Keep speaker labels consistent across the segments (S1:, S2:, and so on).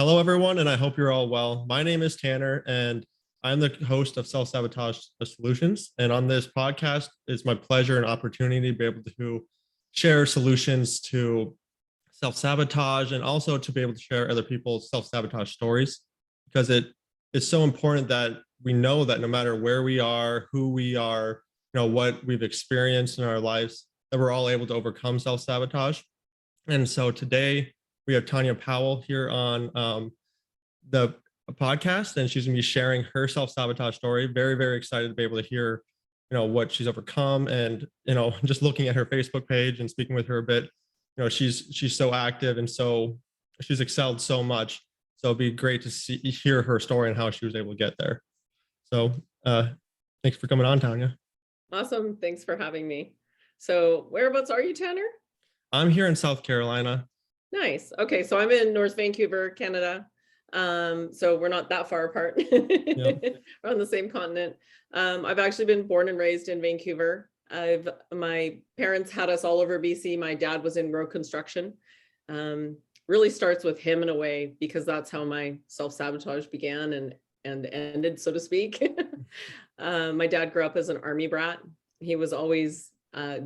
S1: Hello, everyone, and I hope you're all well. My name is Tanner, and I'm the host of Self-Sabotage Solutions. And on this podcast, it's my pleasure and opportunity to be able to share solutions to self-sabotage and also to be able to share other people's self-sabotage stories, because it is so important that we know that no matter where we are, who we are, what we've experienced in our lives, that we're all able to overcome self-sabotage. And so today we have Tanja Powell here on the podcast, and she's going to be sharing her self-sabotage story. Very, very excited to be able to hear, what she's overcome, and just looking at her Facebook page and speaking with her a bit. She's so active, and so she's excelled so much. So it'd be great to hear her story and how she was able to get there. So thanks for coming on, Tanja.
S2: Awesome. Thanks for having me. So whereabouts are you, Tanner?
S1: I'm here in South Carolina.
S2: Nice. Okay. So I'm in North Vancouver, Canada. So we're not that far apart. Yep. We're on the same continent. I've actually been born and raised in Vancouver. My parents had us all over BC. My dad was in road construction. Really starts with him in a way, because that's how my self-sabotage began and ended, so to speak. My dad grew up as an army brat. He was always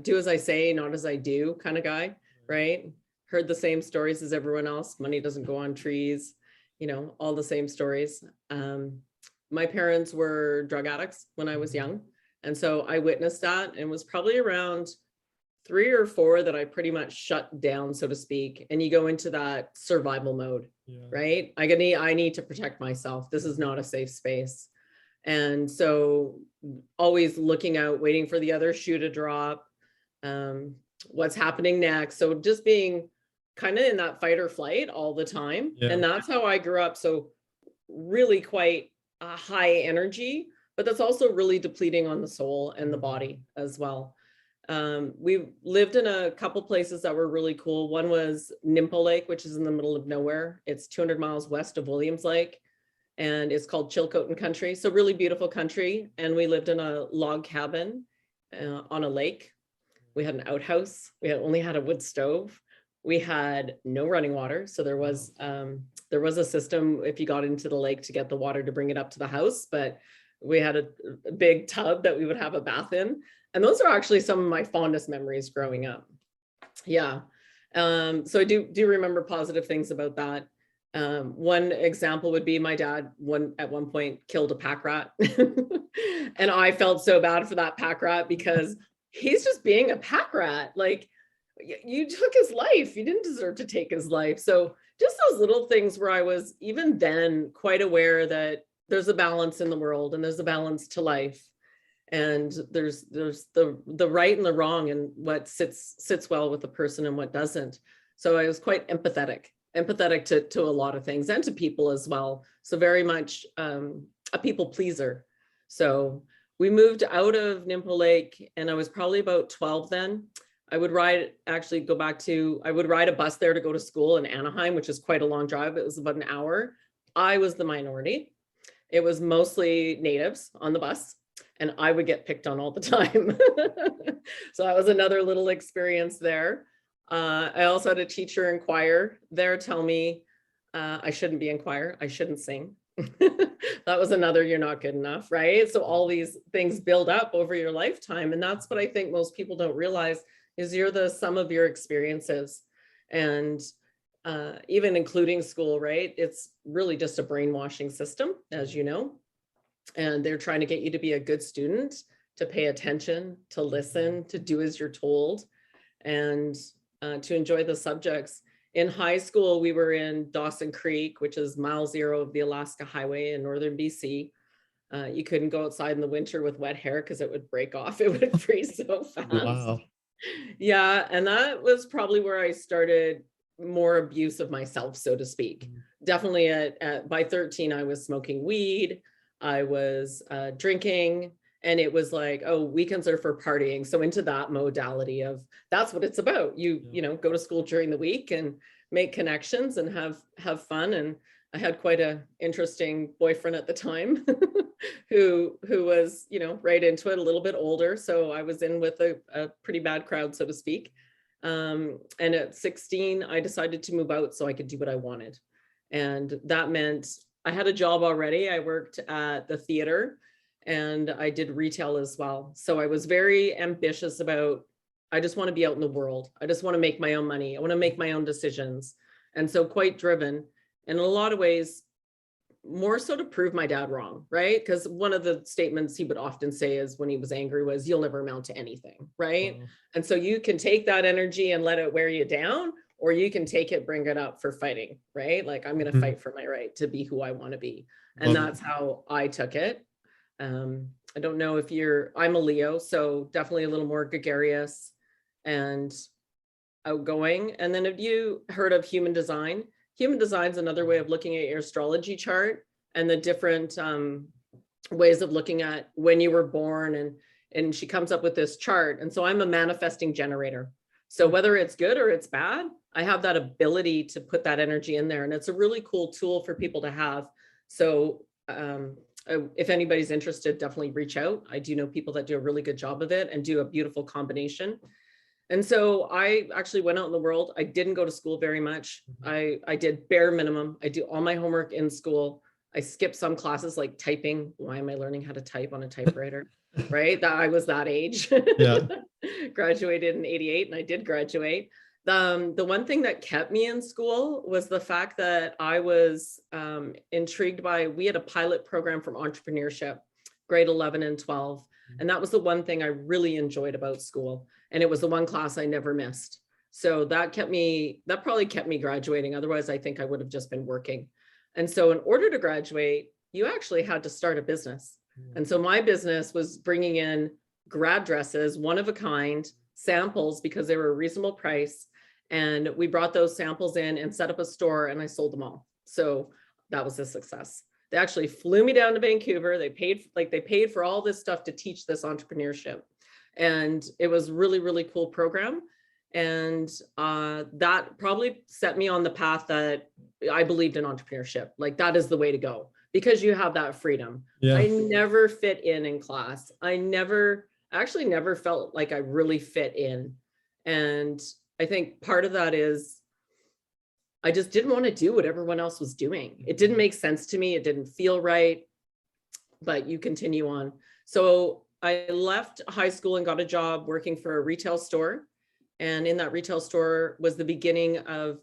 S2: do as I say, not as I do kind of guy, right? Heard the same stories as everyone else. Money doesn't go on trees, all the same stories. My parents were drug addicts when I was young. And so I witnessed that, and was probably around 3 or 4 that I pretty much shut down, so to speak. And you go into that survival mode, right? I need to protect myself. This is not a safe space. And so always looking out, waiting for the other shoe to drop, what's happening next. So just being kind of in that fight or flight all the time. Yeah. And that's how I grew up. So really quite a high energy, but that's also really depleting on the soul and the body as well. We lived in a couple places that were really cool. One was Nimpo Lake, which is in the middle of nowhere. It's 200 miles west of Williams Lake, and it's called Chilcotin country. So really beautiful country. And we lived in a log cabin on a lake. We had an outhouse. We only had a wood stove. We had no running water. So there was a system if you got into the lake to get the water to bring it up to the house, but we had a big tub that we would have a bath in. And those are actually some of my fondest memories growing up. Yeah. So I do remember positive things about that. One example would be my dad at one point killed a pack rat. And I felt so bad for that pack rat, because he's just being a pack rat. Like, you took his life. You didn't deserve to take his life. So just those little things where I was even then quite aware that there's a balance in the world, and there's a balance to life. And there's the right and the wrong, and what sits well with the person and what doesn't. So I was quite empathetic to a lot of things, and to people as well. So very much a people pleaser. So we moved out of Nimpo Lake, and I was probably about 12 then. I would ride a bus there to go to school in Anaheim, which is quite a long drive. It was about an hour. I was the minority. It was mostly natives on the bus, and I would get picked on all the time. So that was another little experience there. I also had a teacher in choir there tell me I shouldn't be in choir. I shouldn't sing. That was another, you're not good enough, right? So all these things build up over your lifetime. And that's what I think most people don't realize, is you're the sum of your experiences. And even including school, right? It's really just a brainwashing system, as you know. And they're trying to get you to be a good student, to pay attention, to listen, to do as you're told, and to enjoy the subjects. In high school, we were in Dawson Creek, which is mile 0 of the Alaska Highway in northern BC. You couldn't go outside in the winter with wet hair because it would break off. It would freeze so fast. Wow. Yeah, and that was probably where I started more abuse of myself, so to speak. Definitely by 13, I was smoking weed. I was drinking. And it was like, oh, weekends are for partying. So into that modality of, that's what it's about. You go to school during the week and make connections and have fun. And I had quite a interesting boyfriend at the time who was, right into it, a little bit older. So I was in with a pretty bad crowd, so to speak. And at 16, I decided to move out so I could do what I wanted. And that meant I had a job already. I worked at the theater and I did retail as well. So I was very ambitious about, I just want to be out in the world. I just want to make my own money. I want to make my own decisions. And so quite driven. And in a lot of ways, more so to prove my dad wrong, right? Because one of the statements he would often say is when he was angry was, you'll never amount to anything, right? And so you can take that energy and let it wear you down, or you can take it, bring it up for fighting, right? Like, I'm going to fight for my right to be who I want to be. And that's how I took it. I don't know if I'm a Leo, so definitely a little more gregarious and outgoing. And then have you heard of human design? Human design is another way of looking at your astrology chart and the different ways of looking at when you were born. And she comes up with this chart. And so I'm a manifesting generator. So whether it's good or it's bad, I have that ability to put that energy in there. And it's a really cool tool for people to have. So if anybody's interested, definitely reach out. I do know people that do a really good job of it and do a beautiful combination. And so I actually went out in the world. I didn't go to school very much. I did bare minimum. I do all my homework in school. I skipped some classes like typing. Why am I learning how to type on a typewriter? Right? That I was that age.
S1: Yeah.
S2: Graduated in 88 and I did graduate. The one thing that kept me in school was the fact that I was intrigued by, we had a pilot program from entrepreneurship, grade 11 and 12. And that was the one thing I really enjoyed about school. And it was the one class I never missed. So that probably kept me graduating. Otherwise, I think I would have just been working. And so in order to graduate, you actually had to start a business. And so my business was bringing in grad dresses, one of a kind, samples, because they were a reasonable price. And we brought those samples in and set up a store and I sold them all. So that was a success. They actually flew me down to Vancouver. They paid for all this stuff to teach this entrepreneurship. And it was really, really cool program. And that probably set me on the path that I believed in entrepreneurship. Like, that is the way to go because you have that freedom. Yeah. I never fit in class. I actually never felt like I really fit in. And I think part of that is I just didn't want to do what everyone else was doing. It didn't make sense to me. It didn't feel right, but you continue on. So I left high school and got a job working for a retail store. And in that retail store was the beginning of,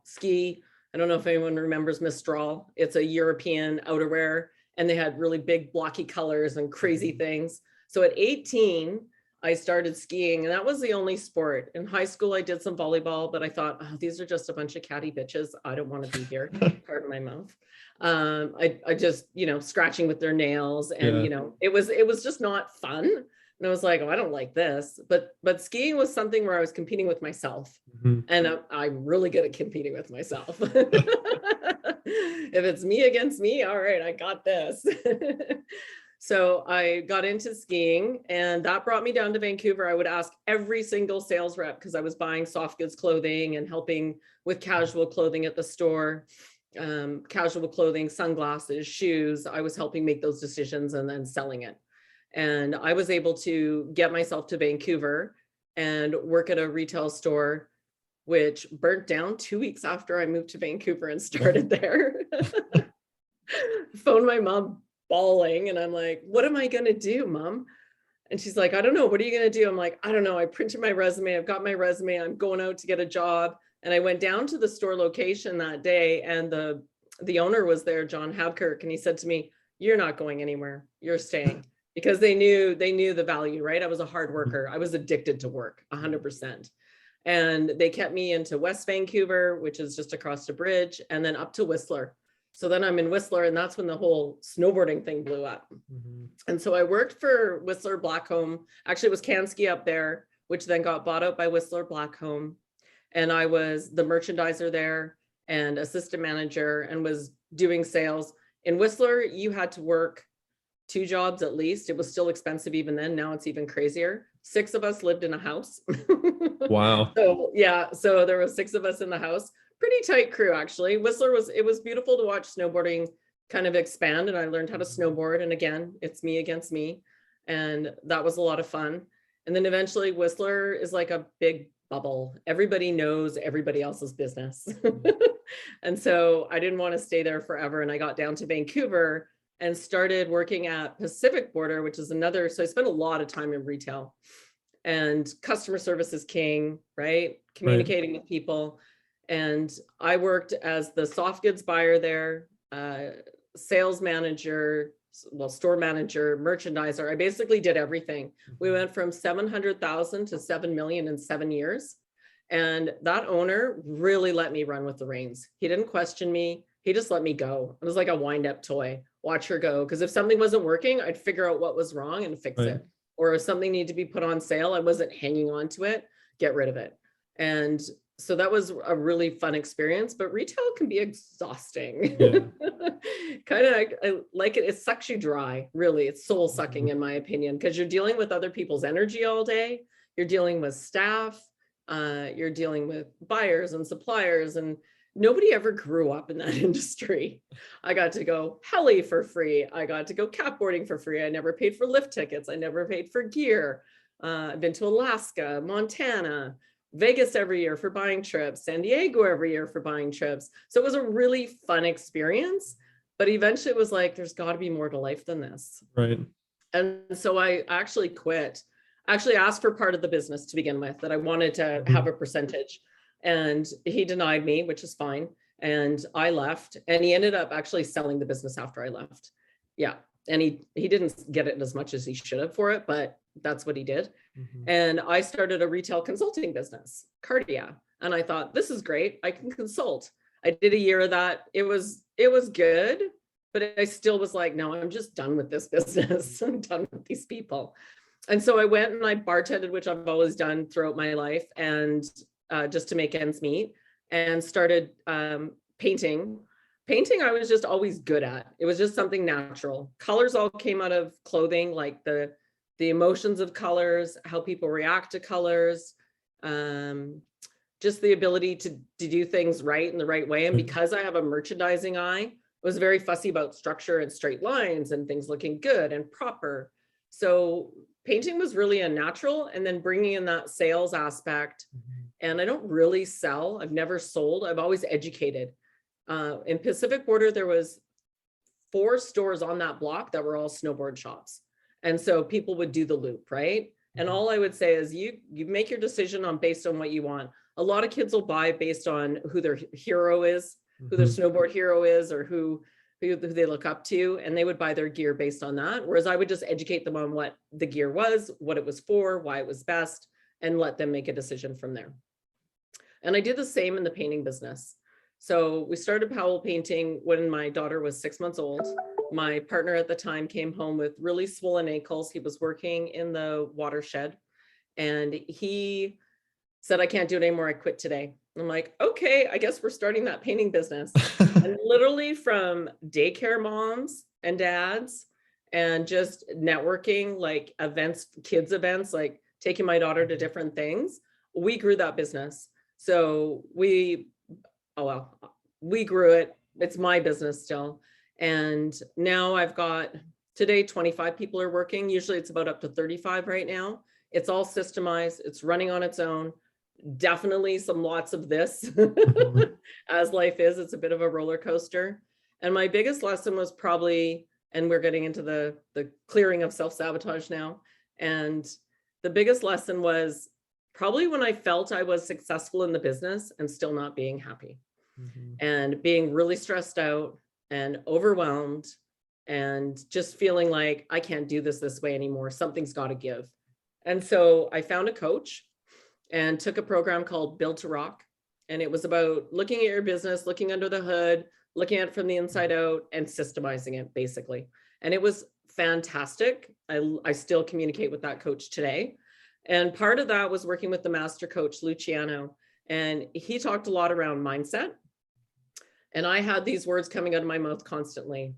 S2: ski. I don't know if anyone remembers Mistral. It's a European outerwear, and they had really big blocky colors and crazy things. So at 18, I started skiing, and that was the only sport. In high school, I did some volleyball, but I thought, oh, these are just a bunch of catty bitches. I don't want to be here. Pardon my mouth. I just, scratching with their nails, and it was just not fun. And I was like, oh, I don't like this. But skiing was something where I was competing with myself, and I'm really good at competing with myself. If it's me against me, all right, I got this. So I got into skiing, and that brought me down to Vancouver. I would ask every single sales rep, because I was buying soft goods clothing and helping with casual clothing at the store, casual clothing, sunglasses, shoes. I was helping make those decisions and then selling it. And I was able to get myself to Vancouver and work at a retail store, which burnt down 2 weeks after I moved to Vancouver and started there. Phoned my mom bawling, and I'm like, what am I going to do, Mom? And she's like, I don't know. What are you going to do? I'm like, I don't know. I printed my resume. I've got my resume. I'm going out to get a job. And I went down to the store location that day, and the owner was there, John Habkirk, and he said to me, you're not going anywhere. You're staying. Because they knew the value, right? I was a hard worker. I was addicted to work 100%. And they kept me into West Vancouver, which is just across the bridge, and then up to Whistler. So then I'm in Whistler, and that's when the whole snowboarding thing blew up. And so I worked for Whistler Blackcomb. Actually, it was Kansky up there, which then got bought out by Whistler Blackcomb. And I was the merchandiser there and assistant manager, and was doing sales. In Whistler, you had to work 2 jobs at least. It was still expensive even then. Now it's even crazier. 6 of us lived in a house. Wow. So yeah, so there was 6 of us in the house. Pretty tight crew, actually. Whistler it was beautiful to watch snowboarding kind of expand, and I learned how to snowboard. And again, it's me against me. And that was a lot of fun. And then eventually Whistler is like a big bubble. Everybody knows everybody else's business. And so I didn't want to stay there forever. And I got down to Vancouver and started working at Pacific Border, which is another. So I spent a lot of time in retail, and customer service is king, right? Communicating with people. And I worked as the soft goods buyer there, sales manager, well, store manager, merchandiser. I basically did everything. We went from 700,000 to 7 million in 7 years. And that owner really let me run with the reins. He didn't question me. He just let me go. It was like a wind up toy. Watch her go. Because if something wasn't working, I'd figure out what was wrong and fix it. Or if something needed to be put on sale, I wasn't hanging on to it, get rid of it. And so that was a really fun experience, but retail can be exhausting. Kind of, I like it. It sucks you dry, really. It's soul sucking in my opinion, because you're dealing with other people's energy all day. You're dealing with staff. You're dealing with buyers and suppliers, and nobody ever grew up in that industry. I got to go heli for free. I got to go catboarding for free. I never paid for lift tickets. I never paid for gear. I've been to Alaska, Montana, Vegas every year for buying trips, San Diego every year for buying trips. So it was a really fun experience, but eventually it was like, there's got to be more to life than this.
S1: Right.
S2: And so I actually quit. I actually asked for part of the business to begin with, that I wanted to have a percentage, and he denied me, which is fine. And I left, and he ended up actually selling the business after I left. Yeah. And he didn't get it as much as he should have for it, but that's what he did. And I started a retail consulting business, Cardia. And I thought, this is great. I can consult. I did a year of that. It was good, but I still was like, no, I'm just done with this business. I'm done with these people. And so I went and I bartended, which I've always done throughout my life, and just to make ends meet, and started painting. Painting, I was just always good at. It was just something natural. Colors all came out of clothing, like the emotions of colors, how people react to colors, just the ability to do things right in the right way. And because I have a merchandising eye, I was very fussy about structure and straight lines and things looking good and proper. So painting was really a natural, and then bringing in that sales aspect. And I don't really sell. I've never sold. I've always educated. In Pacific Border, there was 4 stores on that block that were all snowboard shops. And so people would do the loop, right? And all I would say is you make your decision based on what you want. A lot of kids will buy based on who their hero is, who their snowboard hero is, or who they look up to, and they would buy their gear based on that. Whereas I would just educate them on what the gear was, what it was for, why it was best, and let them make a decision from there. And I did the same in the painting business. So we started Powell painting when my daughter was 6 months old. My partner at the time came home with really swollen ankles. He was working in the watershed, and he said, I can't do it anymore. I quit today. I'm like, okay, I guess we're starting that painting business. And literally from daycare moms and dads, and just networking, like events, kids events, like taking my daughter to different things, we grew that business. So we grew it. It's my business still. And now I've got, today, 25 people are working. Usually it's about up to 35 right now. It's all systemized. It's running on its own. Definitely lots of this, as life is. It's a bit of a roller coaster. And my biggest lesson was probably, and we're getting into the clearing of self-sabotage now. And the biggest lesson was probably when I felt I was successful in the business and still not being happy, and being really stressed out and overwhelmed, and just feeling like I can't do this way anymore. Something's got to give. And so I found a coach and took a program called Build to Rock. And it was about looking at your business, looking under the hood, looking at it from the inside out, and systemizing it basically. And it was fantastic. I still communicate with that coach today. And part of that was working with the master coach, Luciano. And he talked a lot around mindset. And I had these words coming out of my mouth constantly.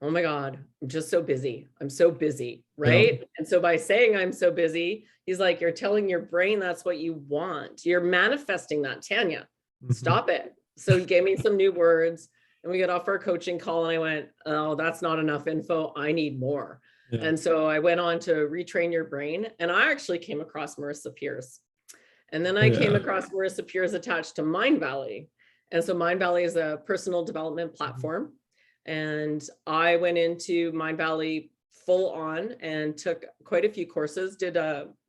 S2: Oh my God, I'm just so busy. I'm so busy, right? Yeah. And so by saying I'm so busy, he's like, you're telling your brain that's what you want. You're manifesting that, Tanya. Stop it. So he gave me some new words, and we got off our coaching call, and I went, oh, that's not enough info. I need more. Yeah. And so I went on to retrain your brain, and I actually came across Marissa Pierce. And then I came across where Sapir is attached to Mind Valley. And so Mind Valley is a personal development platform. And I went into Mind Valley full on and took quite a few courses, did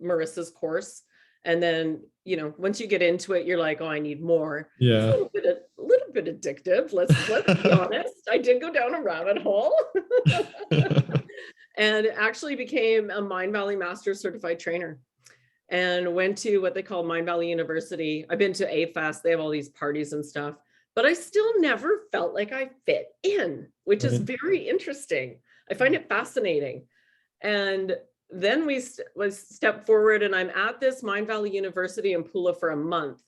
S2: Marissa's course. And then, you know, once you get into it, you're like, oh, I need more.
S1: Yeah.
S2: It's a little bit addictive. Let's be honest. I did go down a rabbit hole. And actually became a Mind Valley Master Certified Trainer and went to what they call Mind Valley University. I've been to AFES. They have all these parties and stuff, but I still never felt like I fit in, which is very interesting. I find it fascinating. And then we step forward, and I'm at this Mind Valley University in Pula for a month.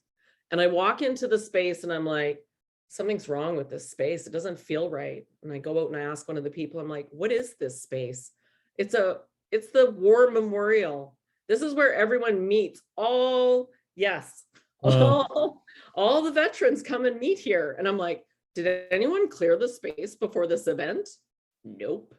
S2: And I walk into the space and I'm like, something's wrong with this space. It doesn't feel right. And I go out and I ask one of the people, I'm like, what is this space? It's the war memorial. This is where everyone meets. All the veterans come and meet here. And I'm like, did anyone clear the space before this event? Nope.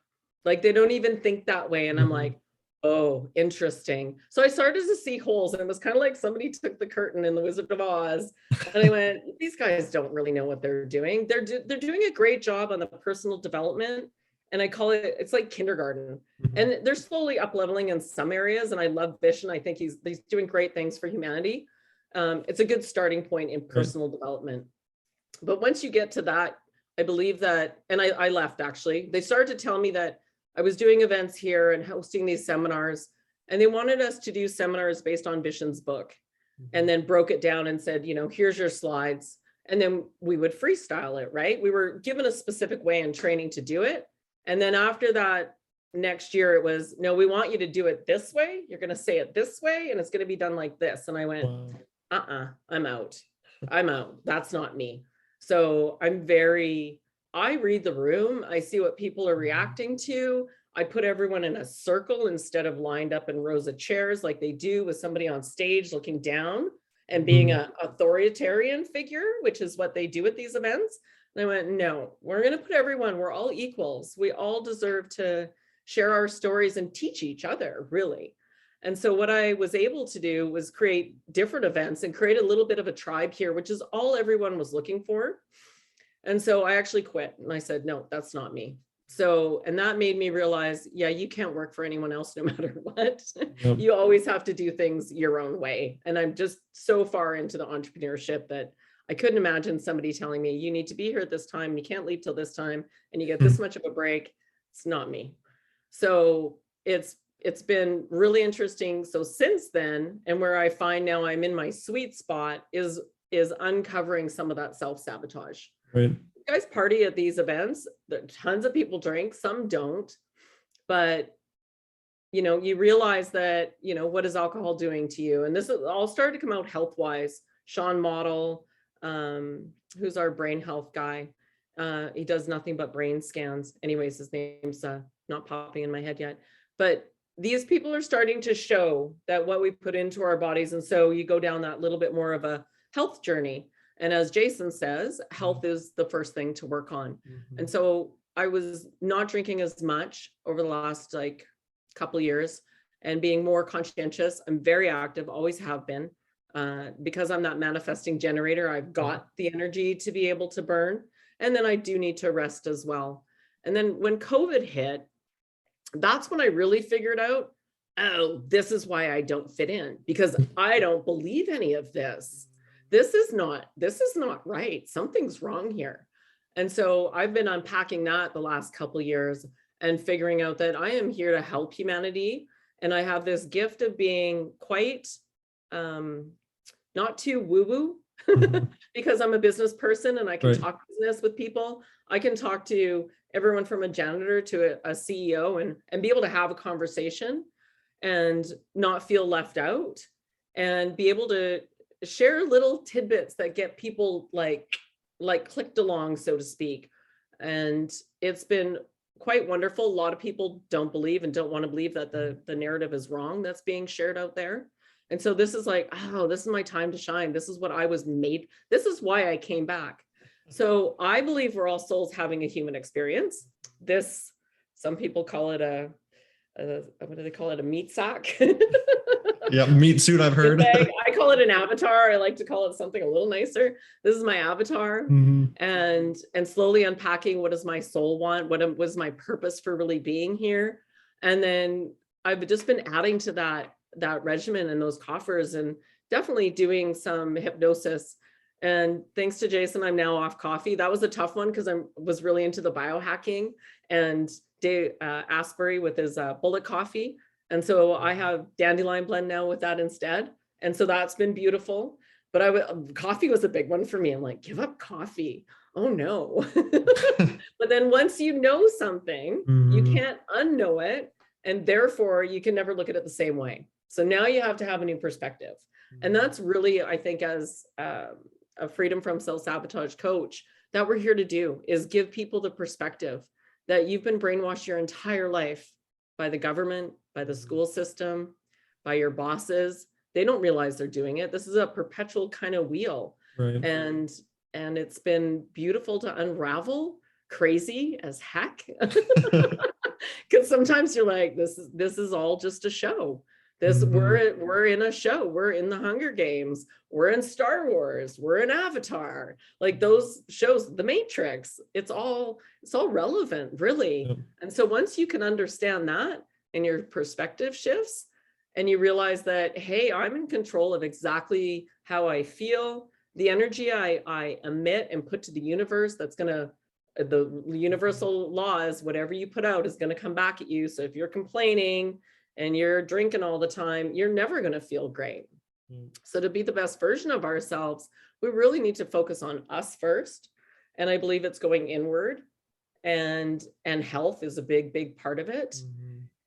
S2: Like, they don't even think that way. And I'm like, oh, interesting. So I started to see holes, and it was kind of like somebody took the curtain in The Wizard of Oz. And I went, these guys don't really know what they're doing. They're doing a great job on the personal development. And I call it, it's like kindergarten. And they're slowly up leveling in some areas. And I love Vision. I think he's doing great things for humanity. It's a good starting point in personal development. But once you get to that, I believe that, and I left actually, they started to tell me that I was doing events here and hosting these seminars, and they wanted us to do seminars based on Vision's book, and then broke it down and said, you know, here's your slides. And then we would freestyle it, right? We were given a specific way in training to do it. And then after that, next year it was, no, we want you to do it this way. You're going to say it this way, and it's going to be done like this. And I went, I'm out. I'm out. That's not me. So I read the room. I see what people are reacting to. I put everyone in a circle instead of lined up in rows of chairs like they do with somebody on stage looking down and being an authoritarian figure, which is what they do at these events. And I went, no, we're going to put everyone, we're all equals. We all deserve to share our stories and teach each other, really. And so what I was able to do was create different events and create a little bit of a tribe here, which is all everyone was looking for. And so I actually quit, and I said, no, that's not me. So, and that made me realize, yeah, you can't work for anyone else no matter what. Yep. You always have to do things your own way. And I'm just so far into the entrepreneurship that I couldn't imagine somebody telling me, you need to be here at this time, you can't leave till this time, and you get this much of a break. It's not me. So it's been really interesting. So since then, and where I find now I'm in my sweet spot is uncovering some of that self-sabotage. Right. You guys party at these events, tons of people drink, some don't, but you know, you realize that, you know, what is alcohol doing to you? And this is all started to come out health-wise. Sean Model, who's our brain health guy, he does nothing but brain scans. Anyways, his name's not popping in my head yet, but these people are starting to show that what we put into our bodies. And so you go down that little bit more of a health journey. And as Jason says, health is the first thing to work on. And so I was not drinking as much over the last couple of years and being more conscientious. I'm very active, always have been. Because I'm that manifesting generator, I've got the energy to be able to burn. And then I do need to rest as well. And then when COVID hit, that's when I really figured out, oh, this is why I don't fit in, because I don't believe any of this. This is not right. Something's wrong here. And so I've been unpacking that the last couple of years and figuring out that I am here to help humanity. And I have this gift of being quite, not too woo-woo, because I'm a business person and I can talk business with people. I can talk to everyone from a janitor to a CEO and be able to have a conversation and not feel left out and be able to share little tidbits that get people like clicked along, so to speak. And it's been quite wonderful. A lot of people don't believe and don't want to believe that the narrative is wrong that's being shared out there. And so this is like, oh, this is my time to shine. This is what I was made. This is why I came back. So I believe we're all souls having a human experience. Some people call it what do they call it? A meat sack.
S1: Yeah, meat suit, I've heard.
S2: I call it an avatar. I like to call it something a little nicer. This is my avatar. And slowly unpacking, what does my soul want? What was my purpose for really being here? And then I've just been adding to that regimen and those coffers, and definitely doing some hypnosis. And thanks to Jason, I'm now off coffee. That was a tough one because I was really into the biohacking, and Dave Asbury with his bullet coffee. And so I have dandelion blend now with that instead. And so that's been beautiful. But coffee was a big one for me. I'm like, give up coffee. Oh no. But then once you know something, you can't unknow it. And therefore you can never look at it the same way. So now you have to have a new perspective. And that's really, I think, as a freedom from self-sabotage coach, that we're here to do, is give people the perspective that you've been brainwashed your entire life by the government, by the school system, by your bosses. They don't realize they're doing it. This is a perpetual kind of wheel.
S1: Right.
S2: And it's been beautiful to unravel, crazy as heck. Because sometimes you're like, this is all just a show. We're in a show. We're in the Hunger Games. We're in Star Wars. We're in Avatar. Like those shows, The Matrix. It's all relevant, really. Yep. And so once you can understand that, and your perspective shifts, and you realize that, hey, I'm in control of exactly how I feel, the energy I emit and put to the universe, the universal law is whatever you put out is going to come back at you. So if you're complaining and you're drinking all the time, you're never going to feel great. So to be the best version of ourselves, we really need to focus on us first. And I believe it's going inward, and health is a big, big part of it.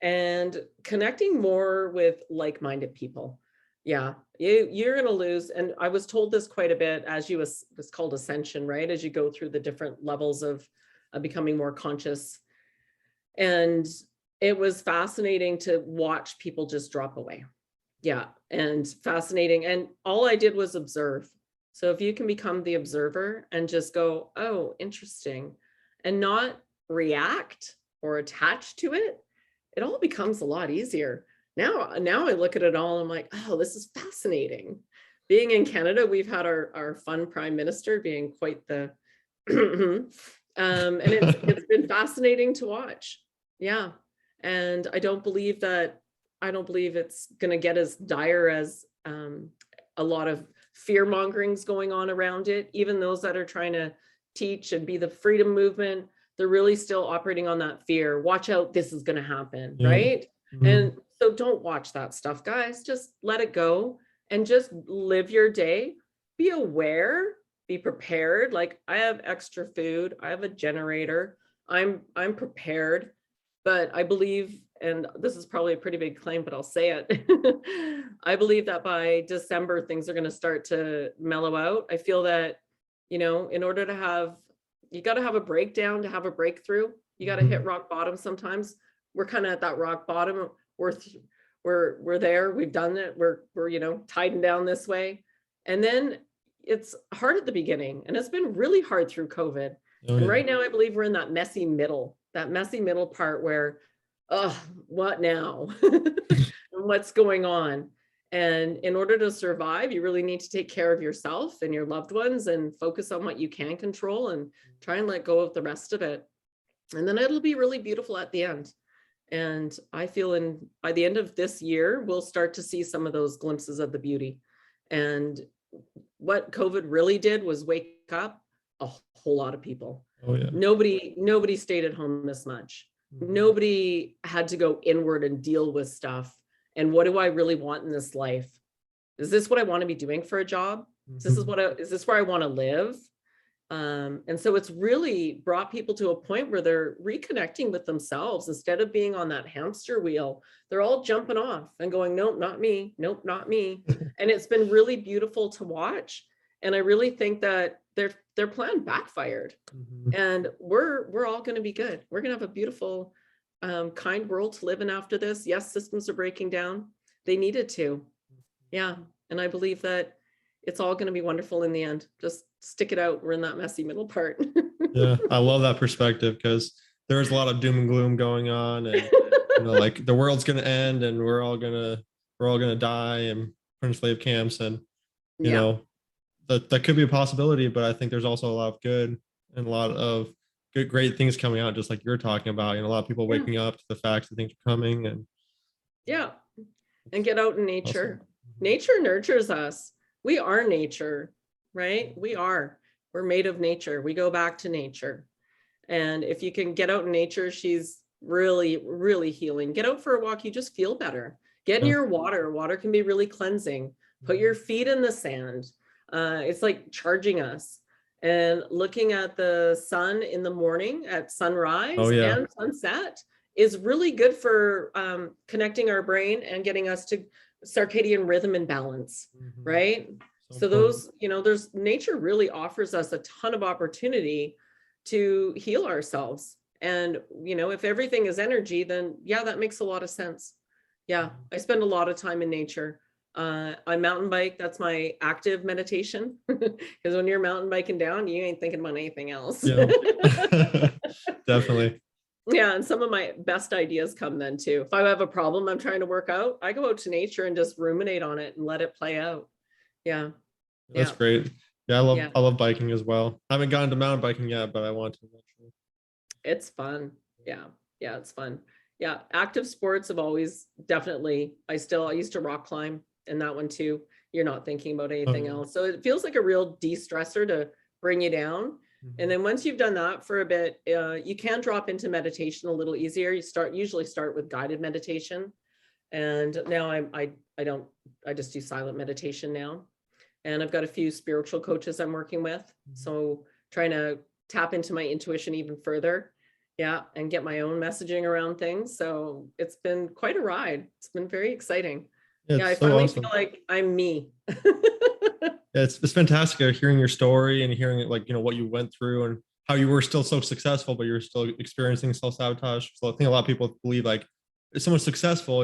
S2: And connecting more with like-minded people. Yeah, you're going to lose. And I was told this quite a bit as it's called ascension, right? As you go through the different levels of becoming more conscious. And it was fascinating to watch people just drop away. Yeah, and fascinating. And all I did was observe. So if you can become the observer and just go, oh, interesting, and not react or attach to it, it all becomes a lot easier. Now I look at it all and I'm like, oh, this is fascinating. Being in Canada, we've had our fun prime minister being quite the, and it's been fascinating to watch. Yeah. And I don't believe it's going to get as dire as a lot of fear mongering's going on around it. Even those that are trying to teach and be the freedom movement, they're really still operating on that fear. Watch out, this is going to happen, right? And so don't watch that stuff, guys. Just let it go and just live your day. Be aware, be prepared. Like, I have extra food, I have a generator, I'm prepared. But I believe, and this is probably a pretty big claim, but I'll say it. I believe that by December, things are going to start to mellow out. I feel that, in order to you got to have a breakdown to have a breakthrough. You got to hit rock bottom sometimes. We're kind of at that rock bottom. We're there. We've done it. We're tiding down this way. And then it's hard at the beginning, and it's been really hard through COVID. And right now I believe we're in that messy middle part where, what now? And what's going on? And in order to survive, you really need to take care of yourself and your loved ones and focus on what you can control and try and let go of the rest of it. And then it'll be really beautiful at the end. And I feel by the end of this year, we'll start to see some of those glimpses of the beauty. And what COVID really did was wake up a whole lot of people.
S1: Oh, yeah.
S2: Nobody stayed at home this much. Nobody had to go inward and deal with stuff. And what do I really want in this life? Is this what I want to be doing for a job? Is this where I want to live? And so it's really brought people to a point where they're reconnecting with themselves instead of being on that hamster wheel. They're all jumping off and going, nope, not me. Nope, not me. And it's been really beautiful to watch. And I really think that their plan backfired. And we're all going to be good. We're going to have a beautiful, kind world to live in after this. Yes, systems are breaking down. They needed to. Yeah. And I believe that it's all going to be wonderful in the end. Just stick it out. We're in that messy middle part.
S1: Yeah, I love that perspective, because there's a lot of doom and gloom going on, and like the world's going to end and we're all going to we're all going to die and put in slave camps. And, you
S2: Yeah.
S1: know, that could be a possibility, but I think there's also a lot of good and a lot of good, great things coming out, just like you're talking about. You know, a lot of people
S2: Yeah.
S1: waking up to the facts that things are coming, and
S2: Yeah. And get out in nature.
S1: awesome.
S2: Nature nurtures us. We are nature, right? We're made of nature. We go back to nature. And if you can get out in nature, she's really, really healing. Get out for a walk. You just feel better. Get in
S1: Yeah.
S2: your water. Water can be really cleansing. Put your feet in the sand. It's like charging us. And looking at the sun in the morning at sunrise
S1: Oh yeah.
S2: and sunset is really good for connecting our brain and getting us to circadian rhythm and balance, right? So those, there's nature really offers us a ton of opportunity to heal ourselves. And, if everything is energy, then yeah, that makes a lot of sense. Yeah, I spend a lot of time in nature. I mountain bike. That's my active meditation. Because when you're mountain biking down, you ain't thinking about anything else.
S1: Yeah. Definitely.
S2: Yeah, and some of my best ideas come then too. If I have a problem I'm trying to work out, I go out to nature and just ruminate on it and let it play out. Yeah.
S1: That's
S2: Yeah.
S1: great. Yeah,
S2: Yeah.
S1: I love biking as well. I haven't gotten to mountain biking yet, but I want to eventually.
S2: It's fun. Yeah. Yeah, it's fun. Yeah. Active sports have always definitely, I used to rock climb, and that one too. You're not thinking about anything else. So it feels like a real de-stressor to bring you down. And then once you've done that for a bit, you can drop into meditation a little easier. Usually start with guided meditation. And now I just do silent meditation now. And I've got a few spiritual coaches I'm working with. So trying to tap into my intuition even further. Yeah. And get my own messaging around things. So it's been quite a ride. It's been very exciting. Yeah. I finally feel like I'm me.
S1: It's fantastic hearing your story and hearing it, like, what you went through and how you were still so successful, but you're still experiencing self-sabotage. So I think a lot of people believe, like, if someone's successful,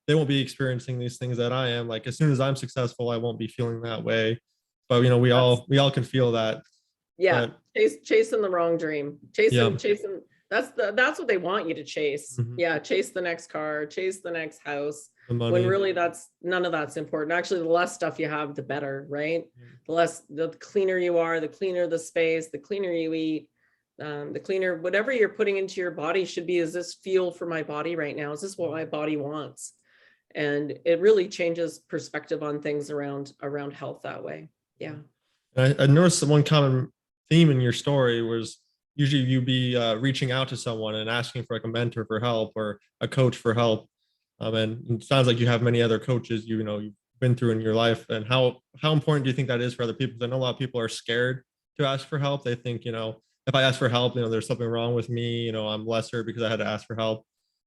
S1: they won't be experiencing these things that I am. Like, as soon as I'm successful, I won't be feeling that way. But we all can feel that.
S2: Yeah. Chasing the wrong dream. Chasing. That's what they want you to chase. Yeah. Chase the next car, chase the next house. When really none of that's important. Actually, the less stuff you have, the better, right? The cleaner you are, the cleaner the space, the cleaner you eat, the cleaner, whatever you're putting into your body should be, is this fuel for my body right now? Is this what my body wants? And it really changes perspective on things around health that way. Yeah.
S1: I noticed one common theme in your story was usually you be reaching out to someone and asking for like a mentor for help or a coach for help. And it sounds like you have many other coaches you've been through in your life. And how important do you think that is for other people? Because I know a lot of people are scared to ask for help. They think, if I ask for help, there's something wrong with me. I'm lesser because I had to ask for help.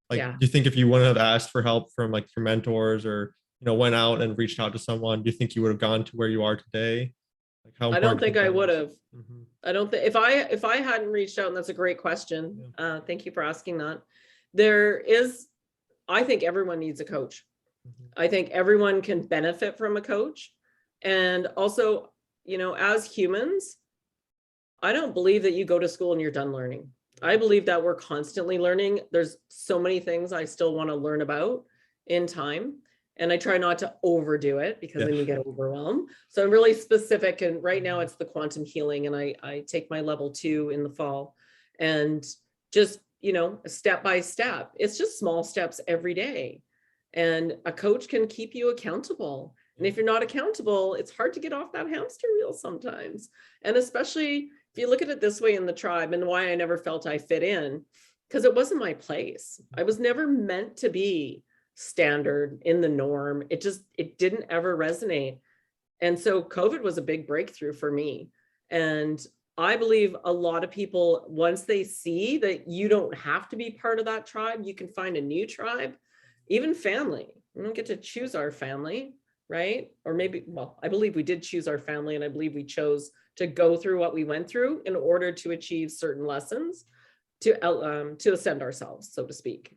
S1: Like, do you think if you wouldn't have asked for help from like your mentors or, went out and reached out to someone, do you think you would have gone to where you are today? Like, how
S2: I don't think I would have. I don't think if I hadn't reached out, and that's a great question. Thank you for asking that. I think everyone needs a coach. I think everyone can benefit from a coach. And also, as humans, I don't believe that you go to school and you're done learning. I believe that we're constantly learning. There's so many things I still want to learn about in time. And I try not to overdo it because then you get overwhelmed. So I'm really specific. And right now it's the quantum healing. And I take my level 2 in the fall. And just, step by step. It's just small steps every day. And a coach can keep you accountable. And if you're not accountable, it's hard to get off that hamster wheel sometimes. And especially if you look at it this way in the tribe, and why I never felt I fit in, because it wasn't my place. I was never meant to be standard in the norm. It didn't ever resonate. And so COVID was a big breakthrough for me. And I believe a lot of people, once they see that you don't have to be part of that tribe, you can find a new tribe, even family. We don't get to choose our family, right? Or maybe, I believe we did choose our family, and I believe we chose to go through what we went through in order to achieve certain lessons to ascend ourselves, so to speak.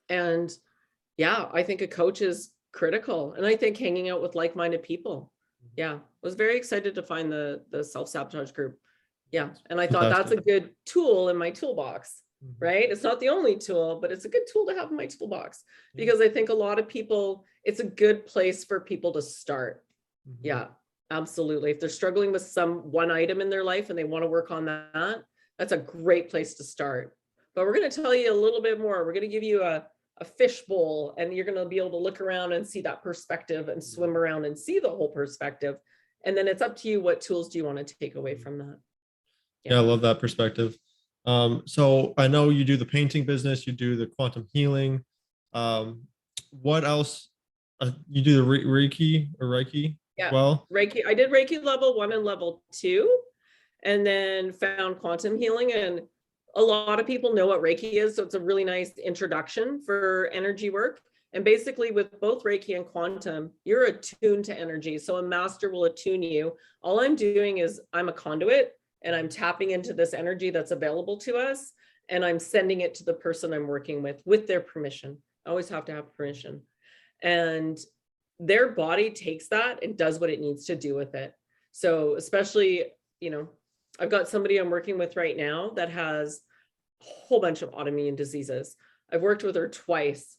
S2: And yeah, I think a coach is critical. And I think hanging out with like-minded people. Yeah, I was very excited to find the self-sabotage group. Yeah. And I thought that's a good tool in my toolbox. right? It's not the only tool, but it's a good tool to have in my toolbox, because I think a lot of people, it's a good place for people to start. Yeah, absolutely. If they're struggling with one item in their life and they want to work on that, that's a great place to start. But we're going to tell you a little bit more. We're going to give you a fishbowl, and you're going to be able to look around and see that perspective and swim around and see the whole perspective. And then it's up to you. What tools do you want to take away from that?
S1: Yeah, I love that perspective. So I know you do the painting business, you do the quantum healing. What else? You do the Reiki or Reiki as well?
S2: Reiki. I did Reiki level 1 and level 2, and then found quantum healing. And a lot of people know what Reiki is, so it's a really nice introduction for energy work. And basically with both Reiki and quantum, you're attuned to energy. So a master will attune you. All I'm doing is I'm a conduit, and I'm tapping into this energy that's available to us, and I'm sending it to the person I'm working with their permission. I always have to have permission. And their body takes that and does what it needs to do with it. So especially, I've got somebody I'm working with right now that has a whole bunch of autoimmune diseases. I've worked with her twice.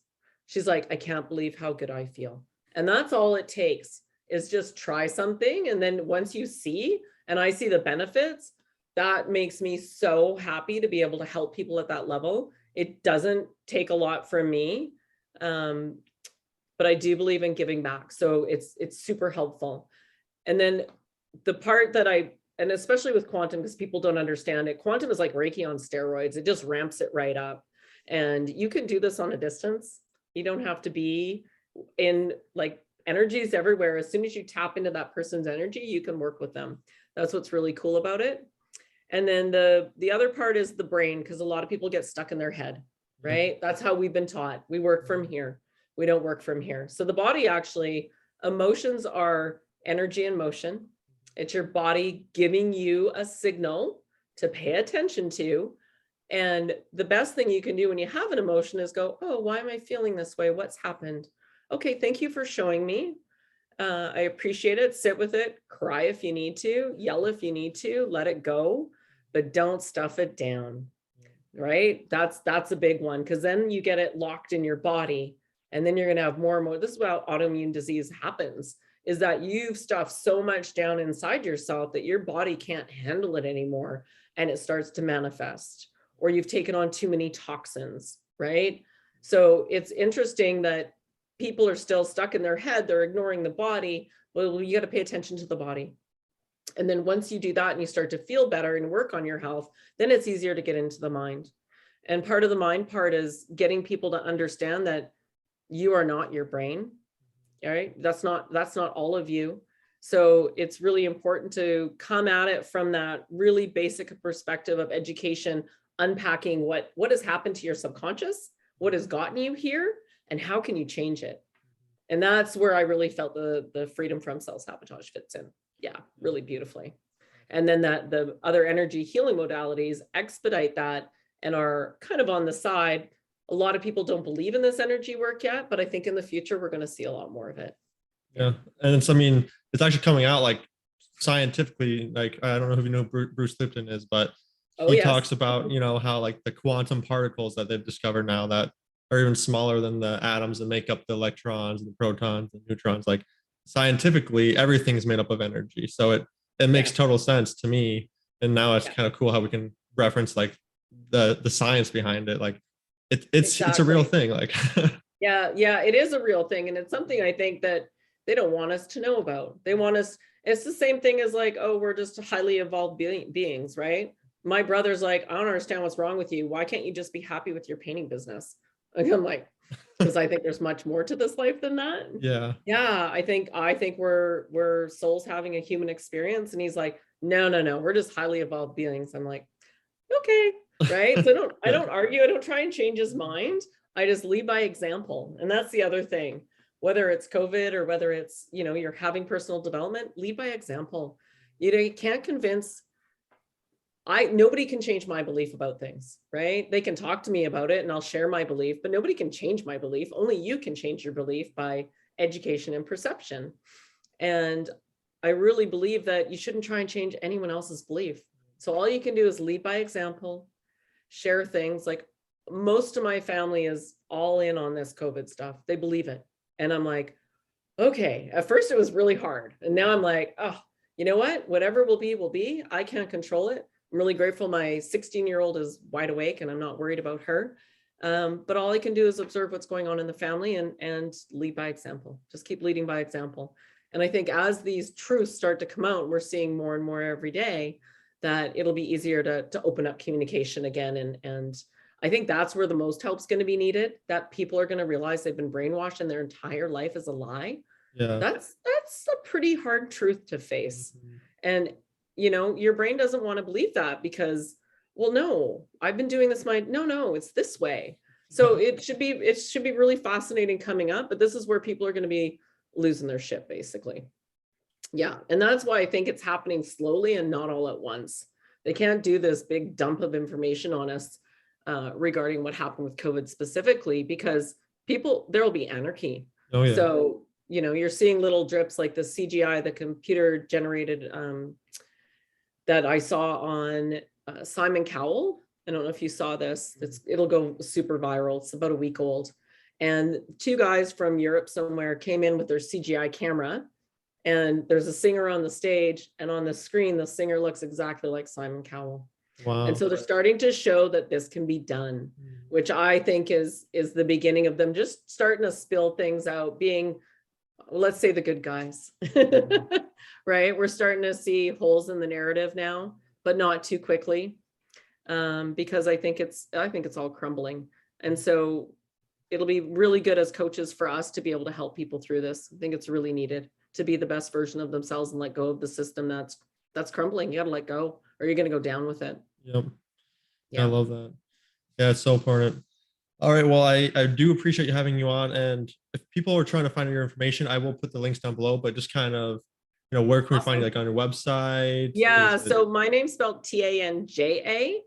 S2: She's like, I can't believe how good I feel. And that's all it takes, is just try something. And then once you see, and I see the benefits, that makes me so happy to be able to help people at that level. It doesn't take a lot from me, but I do believe in giving back. So it's super helpful. And then the part that and especially with quantum, because people don't understand it, quantum is like Reiki on steroids. It just ramps it right up. And you can do this on a distance. You don't have to be in, like, energies everywhere. As soon as you tap into that person's energy, you can work with them. That's what's really cool about it. And then the other part is the brain, because a lot of people get stuck in their head, right? That's how we've been taught. We work from here. We don't work from here. So the body, actually, emotions are energy in motion. It's your body giving you a signal to pay attention to. And the best thing you can do when you have an emotion is go, oh, why am I feeling this way? What's happened? Okay, thank you for showing me. I appreciate it. Sit with it, cry if you need to, yell if you need to, let it go, but don't stuff it down, right? That's a big one, because then you get it locked in your body, and then you're going to have more and more. This is how autoimmune disease happens, is that you've stuffed so much down inside yourself that your body can't handle it anymore, and it starts to manifest, or you've taken on too many toxins, right? So it's interesting that people are still stuck in their head. They're ignoring the body. Well, you got to pay attention to the body. And then once you do that and you start to feel better and work on your health, then it's easier to get into the mind. And part of the mind part is getting people to understand that you are not your brain. All right. That's not all of you. So it's really important to come at it from that really basic perspective of education, unpacking what has happened to your subconscious, what has gotten you here, and how can you change it? And that's where I really felt the freedom from self-sabotage fits in. Yeah, really beautifully. And then the other energy healing modalities expedite that and are kind of on the side. A lot of people don't believe in this energy work yet, but I think in the future, we're going to see a lot more of it.
S1: Yeah. And it's, it's actually coming out, like, scientifically. Like, I don't know if you know who Bruce Lipton is, but he talks about, how, like, the quantum particles that they've discovered now that are even smaller than the atoms that make up the electrons and the protons and neutrons. Like, scientifically, everything's made up of energy. So it makes total sense to me. And now it's kind of cool how we can reference, like, the science behind it. Like, it's a real thing. Like,
S2: yeah, it is a real thing. And it's something I think that they don't want us to know about. They want us, it's the same thing as, like, oh, we're just highly evolved beings, right? My brother's like, I don't understand what's wrong with you. Why can't you just be happy with your painting business? And I'm like, because I think there's much more to this life than that. Yeah. I think we're souls having a human experience. And he's like, no, we're just highly evolved beings. I'm like, okay, right. So I don't argue. I don't try and change his mind. I just lead by example. And that's the other thing, whether it's COVID or whether it's, you're having personal development, lead by example. You can't convince. Nobody can change my belief about things, right? They can talk to me about it and I'll share my belief, but nobody can change my belief. Only you can change your belief by education and perception. And I really believe that you shouldn't try and change anyone else's belief. So all you can do is lead by example, share things. Like most of my family is all in on this COVID stuff. They believe it. And I'm like, okay, at first it was really hard. And now I'm like, oh, you know what? Whatever will be, will be. I can't control it. I'm really grateful my 16-year-old is wide awake and I'm not worried about her. But all I can do is observe what's going on in the family and lead by example. Just keep leading by example. And I think as these truths start to come out, we're seeing more and more every day, that it'll be easier to open up communication again. And I think that's where the most help's going to be needed, that people are going to realize they've been brainwashed and their entire life is a lie.
S1: Yeah.
S2: That's a pretty hard truth to face. And, you know, your brain doesn't want to believe that because, well, no, I've been doing this. No, it's this way. So it should be really fascinating coming up, but this is where people are going to be losing their shit, basically. Yeah. And that's why I think it's happening slowly and not all at once. They can't do this big dump of information on us regarding what happened with COVID specifically, because there will be anarchy.
S1: Oh, yeah.
S2: So, you know, you're seeing little drips like the CGI, the computer generated that I saw on Simon Cowell. I don't know if you saw this. It'll go super viral. It's about a week old. And two guys from Europe somewhere came in with their CGI camera, and there's a singer on the stage, and on the screen, the singer looks exactly like Simon Cowell.
S1: Wow.
S2: And so they're starting to show that this can be done, which I think is the beginning of them just starting to spill things out, being, let's say, the good guys, right? We're starting to see holes in the narrative now, but not too quickly, because I think it's all crumbling. And so it'll be really good as coaches for us to be able to help people through this. I think it's really needed to be the best version of themselves and let go of the system that's crumbling. You got to let go, or you're going to go down with it.
S1: Yep.
S2: Yeah.
S1: I love that. Yeah, it's so important. All right. Well, I do appreciate you having you on. And if people are trying to find your information, I will put the links down below, but just kind of, you know, where can we find you, like on your website?
S2: Yeah. So my name's spelled Tanja,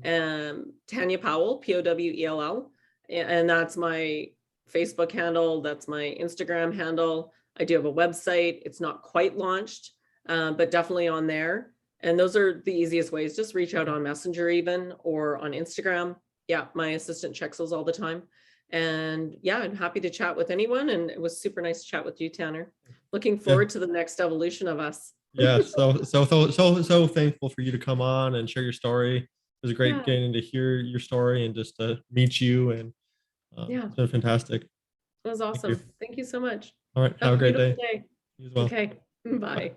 S2: Tanja Powell, Powell. And that's my Facebook handle. That's my Instagram handle. I do have a website. It's not quite launched, but definitely on there. And those are the easiest ways. Just reach out on Messenger even, or on Instagram. Yeah, my assistant checks those all the time. And yeah, I'm happy to chat with anyone. And it was super nice to chat with you, Tanner. Looking forward to the next evolution of us.
S1: Yeah, so thankful for you to come on and share your story. It was great getting to hear your story and just to meet you. And it's been fantastic.
S2: It was awesome. Thank you so much.
S1: All right, have a great day.
S2: day.
S1: You as well.
S2: Okay, bye.
S1: Bye.